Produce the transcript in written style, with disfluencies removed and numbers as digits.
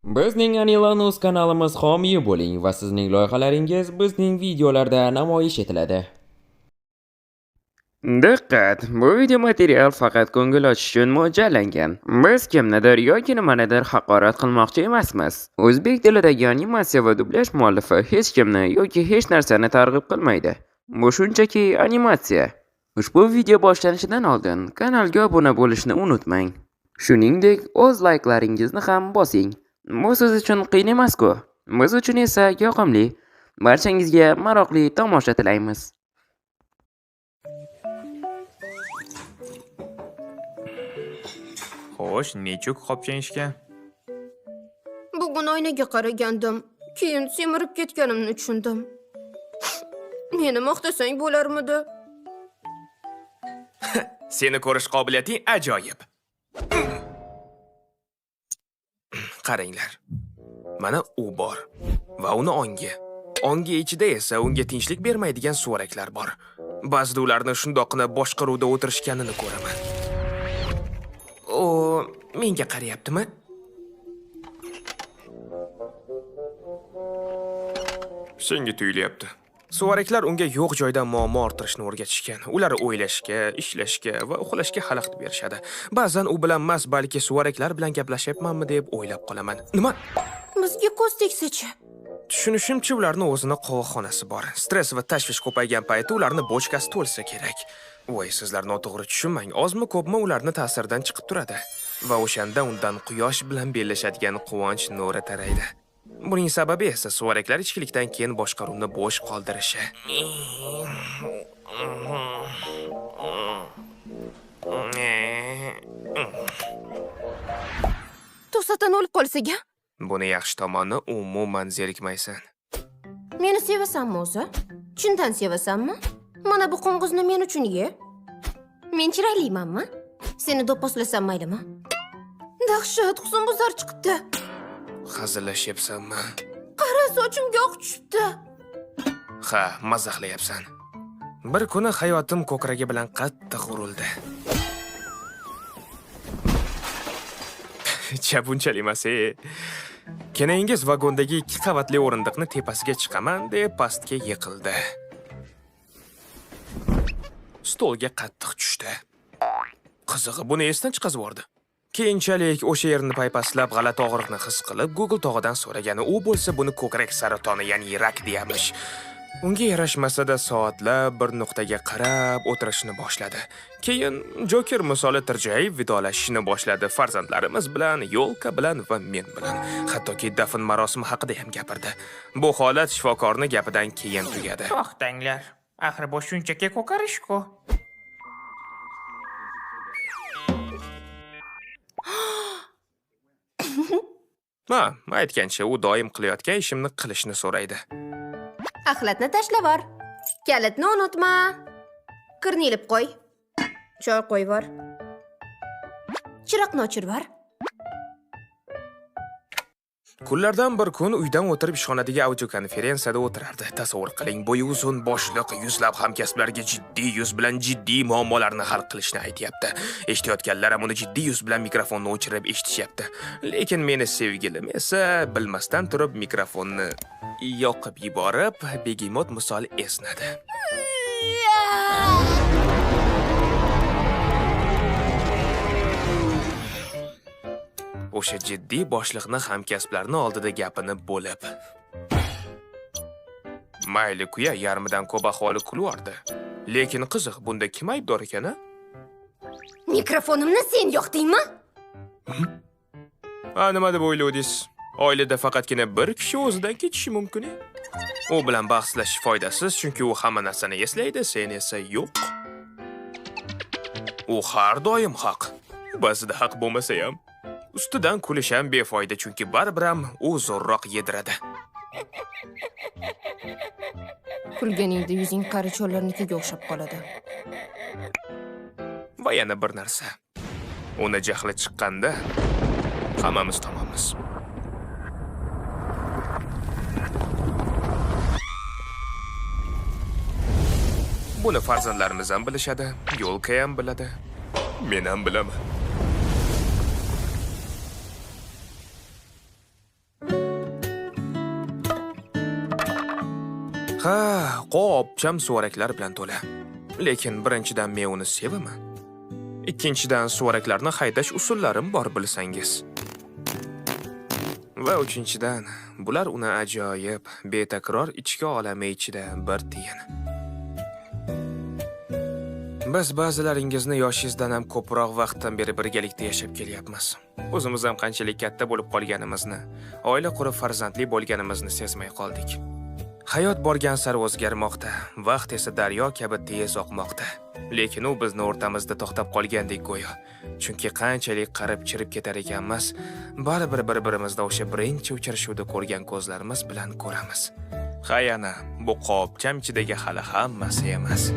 Bizning Anilanus kanalimiz homiyi bo'ling va sizning loyihalaringiz bizning videolarda namoyish etiladi. Diqqat! Bu video material faqat ko'ngil ochish uchun mo'ljallangan. Biz kimnidir yoki nimanidir haqorat qilmoqchi emasmiz. O'zbek tilidagi animatsiya va dublyaj muallifi hech kimni yoki hech narsani targ'ib qilmaydi. Bu shunchaki animatsiya. Ushbu video boshlanishidan oldin kanalga obuna bo'lishni unutmang. Shuningdek, o'z layklaringizni ham bosing. Bu siz uchun qiyin emas-ku. Biz uchun esa yoqimli. Barchangizga maroqli tomosha tilaymiz. Xo'sh, nechuk qopcha ishga? Bugun oynaga qaragandim. Keyin semirib ketganimni tushundim. Meni maqtasang bo'larmidi? Seni ko'rish qobiliyating ajoyib. Qaranglar. Mana u bor va uni ongi. Ongi ichida esa unga tinchlik bermaydigan suvaraklar bor. Ba'zida ularni shundoqqina boshqaruvda o'tirishganini ko'raman. O, menga qarayaptimi? Senga tuyulyapti. Suvaraklar unga yo'q joydan muammo orttirishni o'rgatishgan. Ular o'ylashga, ishlashga va uxlashga xalaqit berishadi. Ba'zan u bilan emas, balki suvaraklar bilan gaplashyapmanmi deb o'ylab qolaman. Nima? Bizga ko'z teksa-chi? Tushunishimcha, ularning o'zini qovoqxonasi bor. Stress va tashvish ko'paygan paytda ularning bochkasi to'lsa kerak. Voy, sizlar noto'g'ri tushunmang. Ozmi ko'pmi ularning ta'siridan chiqib turadi. Va o'shanda undan quyosh bilan bellashadigan quvonch nuri taraydi. Buning sababi esa suvaraklar ichkilikdan keyin boshqaruvni bo'sh qoldirishi. To'satdan o'lib qolsa-ga? Buni yaxshi tomoni umuman zerikmaysan. Meni sevasanmi o'zi? Chindan sevasanmi? Mana bu qo'ng'izni men uchun ye. Men chiroylimanmi? Seni do'pposlasam maylimi? Dahshat, husnbuzar chiqibdi. Hazillashyapsanmi? Qara, sochimga oq tushibdi. Ha, mazaxlayapsan. Bir kuni hayotim ko'kragi bilan qattiq urildi. Chabunchal emas. Kenayingiz vagondagi 2 qavatli o'rindiqni tepasiga chiqaman deb pastga yiqildi. Stolga qattiq tushdi. Qizig'i buni esdan chiqazib yubordi. Keyinchalik o'sha yerini paypaslab g'alati og'riqni his qilib, Google tog'idan so'ragani, u bo'lsa buni ko'krak saratoni, ya'ni rak deyamish. Unga yarashmasa-da soatlab bir nuqtaga qarab o'tirishni boshladi. Keyin Joker misoli tirjayib vidolashishni boshladi. Farzandlarimiz bilan, yo'lka bilan va men bilan. Hattoki dafn marosimi haqida ham gapirdi. Bu holat shifokorning gapidan keyin tugadi. To'xtanglar. Axir bu shunchaki ko'karish-ku. Ha, aytgancha u doim qilayotgan ishimni qilishni so'raydi. Axlatni tashlab yubor. Kalitni unutma. Kirni ilib qo'y. Choy qo'yib yubor. Chiroqni o'chirib yubor. Kunlardan bir kun uydan o'tirib ishxonadagi audio konferensiyada o'tirardi. Tasavvur qiling, bo'yi uzun boshliq yuzlab hamkasblarga jiddiy yuz bilan jiddiy muammolarni hal qilishni aytyapti. Eshitayotganlar ham uni jiddiy yuz bilan mikrofonni o'chirib eshitishyapti. Lekin meni sevgilim esa bilmasdan turib mikrofonni yoqib yuborib, begemot misol esnadi. O'sha jiddiy boshliqni hamkasblarning oldida gapini bo'lib. Mayli kuya yarmidan ko'p aholi kulvardi. Lekin qiziq, bunda kim aybdor ekan? Mikrofonimni sen yoqdingmi? Nima deb o'yladingiz? Oilada faqatgina bir kishi o'zidan kechishi mumkin. U bilan bahslash foydasiz, chunki u hamma narsani eslaydi, sen esa yo'q. U har doim haq. Ba'zida haq bo'lmasa ham ustidan kulish ham befoyda, chunki baribir ham u zo'rroq yediradi. Kulganingda yuzing qaricholarnikiga o'xshab qoladi. Va yana bir narsa. Uni jahli chiqqanda hammamiz tomamiz. Buni farzandlarimiz ham bilishadi, yo'lka ham biladi. Men ham bilaman. Ha, qopcham suvaraklar bilan to'la. Lekin birinchidan men uni sevaman. Ikkinchidan suvaraklarni haydash usullarim bor bilsangiz. Va uchinchidan, bular uni ajoyib, betakror ichki olami ichida bir tiyin. Biz ba'zilaringizni yoshingizdan ham ko'proq vaqtdan beri birgalikda yashab kelyapmiz. O'zimiz ham qanchalik katta bo'lib qolganimizni, oila qurib farzandli bo'lganimizni sezmay qoldik. Hayot borgan sari o'zgarmoqda, vaqt esa daryo kabi tez oqmoqda. Lekin u bizni o'rtamizda to'xtab qolgandek go'yo. Chunki qanchalik qarib chirib ketar ekanmiz, baribir bir-birimizni o'sha birinchi uchrashuvda ko'rgan ko'zlarimiz bilan ko'ramiz. Hayana, bu qopcham ichidagi hali hammasi emas.